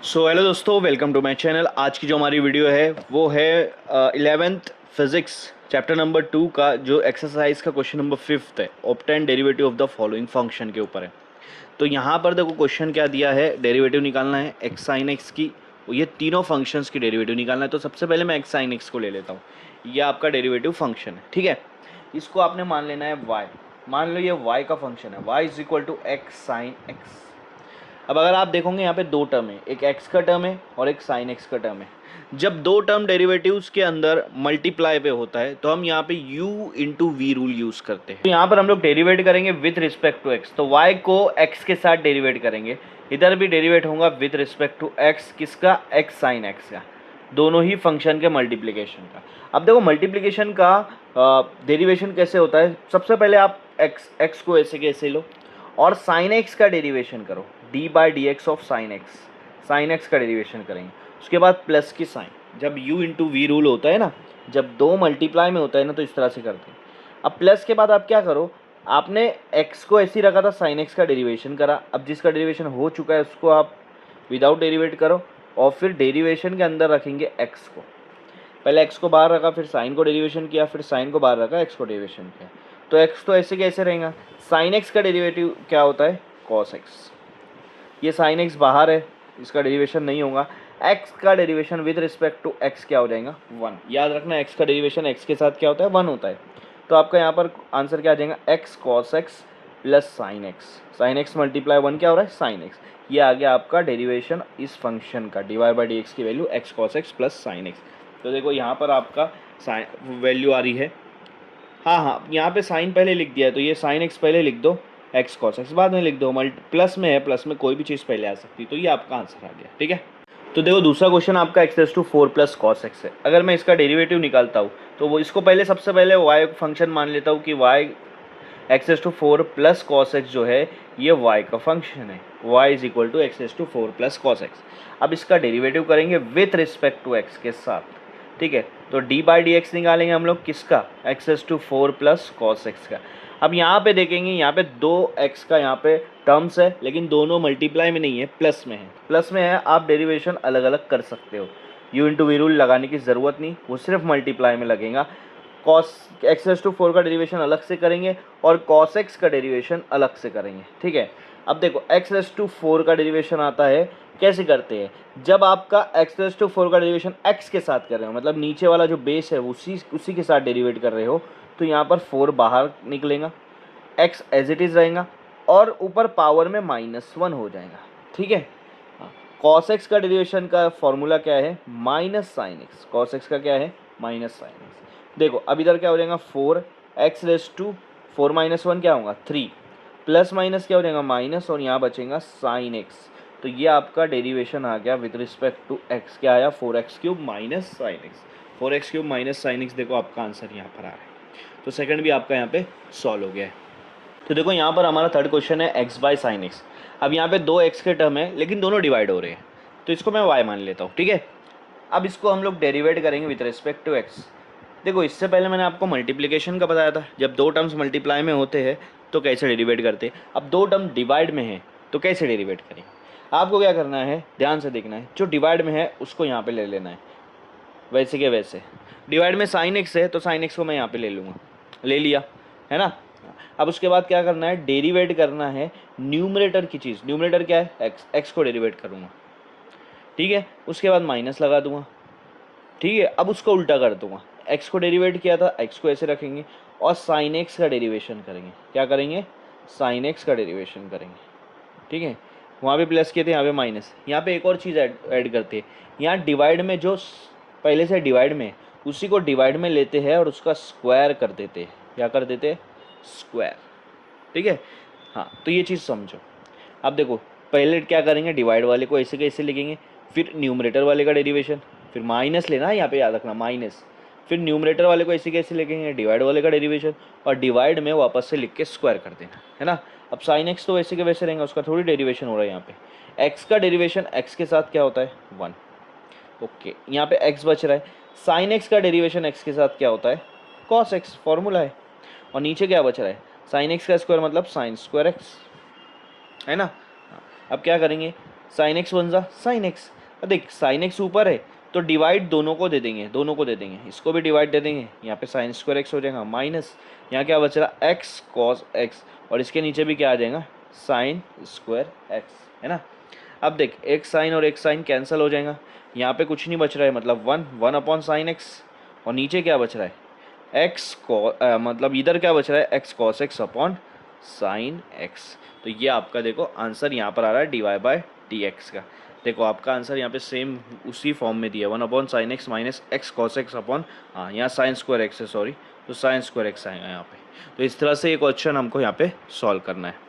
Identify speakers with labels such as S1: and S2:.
S1: So hello दोस्तों, welcome to my channel. आज की जो हमारी वीडियो है वो है 11th फिजिक्स चैप्टर नंबर 2 का जो एक्सरसाइज का क्वेश्चन नंबर 5 है, obtain derivative of the following function के ऊपर है। तो यहाँ पर देखो क्वेश्चन क्या दिया है, डेरिवेटिव निकालना है एक्स साइन एक्स की। ये तीनों फंक्शंस की डेरिवेटिव निकालना है। तो सबसे पहले मैं एक्स साइन एक्स को ले लेता हूँ। ये आपका डेरिवेटिव फंक्शन है, ठीक है। इसको आपने मान लेना है y। मान लो ये y का फंक्शन है, y is equal to x sine x. अब अगर आप देखोगे यहाँ पे दो टर्म है, एक x का टर्म है और एक साइन x का टर्म है। जब दो टर्म डेरिवेटिव्स के अंदर मल्टीप्लाई पे होता है तो हम यहाँ पे u into v rule use करते हैं। तो यहाँ पर हम लोग डेरिवेट करेंगे विथ रिस्पेक्ट टू x, तो y को x के साथ डेरिवेट करेंगे। इधर भी डेरिवेट होगा विथ रिस्पेक्ट टू x, किसका? x साइन x का, दोनों ही फंक्शन के मल्टीप्लिकेशन का। अब देखो मल्टीप्लिकेशन का डेरिवेशन कैसे होता है। सबसे पहले आप x को ऐसे कैसे लो और साइन एक्स का डेरिवेशन करो, D by d x of sine x. Sine x का डेरिवेशन करेंगे, उसके बाद प्लस की साइन। जब u इंटू वी रूल होता है ना, जब दो मल्टीप्लाई में होता है ना, तो इस तरह से करते हैं। अब प्लस के बाद आप क्या करो, आपने x को ऐसे ही रखा था, साइन एक्स का डेरिवेशन करा। अब जिसका डेरिवेशन हो चुका है उसको आप विदाउट डेरिवेट करो और फिर डेरिवेशन के अंदर रखेंगे x को। पहले x को बाहर रखा, फिर साइन को डेरिवेशन किया, फिर साइन को बाहर रखा, x को डेरिवेशन किया। तो x तो ऐसे कैसे रहेगा, साइन x का डेरिवेटिव क्या होता है? cos x। ये साइन x बाहर है, इसका डेरिवेशन नहीं होगा। x का derivation with respect to x क्या हो जाएगा? 1। याद रखना x का डेरिवेशन x के साथ क्या होता है? 1 होता है। तो आपका यहाँ पर आंसर क्या आ जाएगा? x cos x plus sine x. Sine x multiply 1 क्या हो रहा है? Sine x. ये आ गया आपका डेरिवेशन इस फंक्शन का, d y by d x की value x cos x plus sine x. तो देखो यहाँ पर आपका साइन वैल्यू आ रही है। हाँ, यहाँ पे साइन पहले लिख दिया है, तो ये साइन एक्स पहले लिख दो, एक्स कॉस एक्स बाद में लिख दो। प्लस में है, प्लस में कोई भी चीज़ पहले आ सकती है। तो ये आपका आंसर आ गया, ठीक है। तो देखो दूसरा क्वेश्चन आपका x raise to 4 plus cos x है। अगर मैं इसका डेरिवेटिव निकालता हूँ तो वो इसको पहले सबसे पहले वाई फंक्शन मान लेता हूँ कि y x raise to 4 plus cos x जो है ये वाई का फंक्शन है। Y is equal to x raise to 4 plus cos x. अब इसका डेरिवेटिव करेंगे विथ रिस्पेक्ट टू एक्स के साथ, ठीक है। तो डी बाई डी एक्स निकालेंगे हम लोग, किसका? X raise to 4 plus cos x का। अब यहाँ पे देखेंगे, यहाँ पे दो एक्स का यहाँ पे टर्म्स है, लेकिन दोनों मल्टीप्लाई में नहीं है, प्लस में है। प्लस में है, आप डेरिवेशन अलग अलग कर सकते हो। यू इंटू वी रूल लगाने की ज़रूरत नहीं, वो सिर्फ मल्टीप्लाई में लगेगा। कॉस एक्स रेस टू 4 का डेरिवेशन अलग से करेंगे और कॉस एक्स का डेरिवेशन अलग से करेंगे, ठीक है। अब देखो एक्स रेस टू 4 का डेरिवेशन आता है, कैसे करते हैं? जब आपका एक्स रेस टू 4 का डेरिवेशन एक्स के साथ कर रहे हो, मतलब नीचे वाला जो बेस है उसी के साथ डेरिवेट कर रहे हो, तो यहाँ पर 4 बाहर निकलेगा, एक्स एज इट इज़ रहेगा और ऊपर पावर में -1 हो जाएगा, ठीक है। कॉस एक्स का डेरिवेशन का फॉर्मूला क्या है? Minus sine x. Cos x का क्या है? Minus sine x. देखो अब इधर क्या हो जाएगा? 4 एक्स रेस टू 4 माइनस 1 क्या होगा? 3 प्लस माइनस क्या हो जाएगा? माइनस, और यहाँ बचेगा साइन एक्स। तो ये आपका डेरिवेशन आ गया विद रिस्पेक्ट टू एक्स। क्या आया? 4x cube minus sine x. 4x cube minus sine x. देखो आपका आंसर यहाँ पर आ रहा है। तो सेकंड भी आपका यहाँ पे सॉल्व हो गया है। तो देखो यहाँ पर हमारा थर्ड क्वेश्चन है x बाई साइन एक्स। अब यहाँ पे दो x के टर्म है लेकिन दोनों डिवाइड हो रहे हैं, तो इसको मैं y मान लेता हूँ, ठीक है। अब इसको हम लोग डेरिवेट करेंगे विद रिस्पेक्ट टू x। देखो इससे पहले मैंने आपको मल्टीप्लिकेशन का बताया था, जब दो टर्म्स मल्टीप्लाई में होते हैं तो कैसे डेरिवेट करते हैं। अब दो टर्म डिवाइड में है तो कैसे डेरिवेट करें। आपको क्या करना है, ध्यान से देखना है। जो डिवाइड में है उसको यहाँ पे ले लेना है, वैसे के वैसे। डिवाइड में साइन एक्स है तो साइन एक्स को मैं यहाँ पे ले लूँगा, ले लिया है ना। अब उसके बाद क्या करना है, डेरिवेट करना है न्यूमरेटर की चीज़। न्यूमरेटर क्या है? एक्स। एक्स को डेरिवेट करूँगा, ठीक है। उसके बाद माइनस लगा दूंगा, ठीक है। अब उसको उल्टा कर दूंगा, एक्स को डेरिवेट किया था, एक्स को ऐसे रखेंगे और साइन एक्स का डेरिवेशन करेंगे। क्या करेंगे? साइन एक्स का डेरिवेशन करेंगे, ठीक है। वहाँ पे प्लस किए थे, यहाँ पे माइनस। यहाँ पे एक और चीज़ ऐड करते हैं। यहाँ डिवाइड में जो पहले से डिवाइड में उसी को डिवाइड में लेते हैं और उसका स्क्वायर कर देते हैं। क्या कर देते हैं? स्क्वायर, ठीक है। हाँ, तो ये चीज़ समझो। अब देखो पहले क्या करेंगे, डिवाइड वाले को ऐसे कैसे लिखेंगे, फिर न्यूमरेटर वाले का डेरिवेशन, फिर माइनस लेना है यहाँ पे, याद रखना माइनस। फिर न्यूमरेटर वाले को ऐसे कैसे लिखेंगे, डिवाइड वाले का डेरिवेशन, और डिवाइड में वापस से लिख के स्क्वायर कर देना है ना। अब साइन एक्स तो वैसे के वैसे रहेंगे, उसका थोड़ी डेरिवेशन हो रहा है यहाँ पे। एक्स का डेरिवेशन एक्स के साथ क्या होता है? 1। ओके, यहाँ पे एक्स बच रहा है। साइन एक्स का डेरिवेशन एक्स के साथ क्या होता है? कॉस एक्स, फॉर्मूला है। और नीचे क्या बच रहा है? साइन एक्स का स्क्वायर मतलब साइन स्क्वायर एक्स, है ना। अब क्या करेंगे, साइन एक्स वन ज़ा साइन एक्स। देख साइन एक्स ऊपर है तो डिवाइड दोनों को दे देंगे, दोनों को दे देंगे, इसको भी डिवाइड दे देंगे, यहाँ पे साइन स्क्वायर एक्स हो जाएगा माइनस यहाँ क्या बच रहा एक्स कॉस एक्स, और इसके नीचे भी क्या आ जाएगा साइन स्क्वायर एक्स, है ना। अब देख एक साइन और एक साइन कैंसिल हो जाएगा, यहाँ पे कुछ नहीं बच रहा है, मतलब वन अपॉन साइन एक्स, और नीचे क्या बच रहा है एक्स मतलब इधर क्या बच रहा है x cos x upon sine x. तो ये आपका देखो आंसर यहाँ पर आ रहा है d y by d x का। देखो आपका आंसर यहाँ पे सेम उसी फॉर्म में दिया, one upon sine x minus x cos x upon, हाँ यहाँ साइन स्क्वायर एक्स है सॉरी, तो साइन स्क्वायर एक्स आएगा यहाँ पे। तो इस तरह से एक क्वेश्चन हमको यहाँ पे सॉल्व करना है।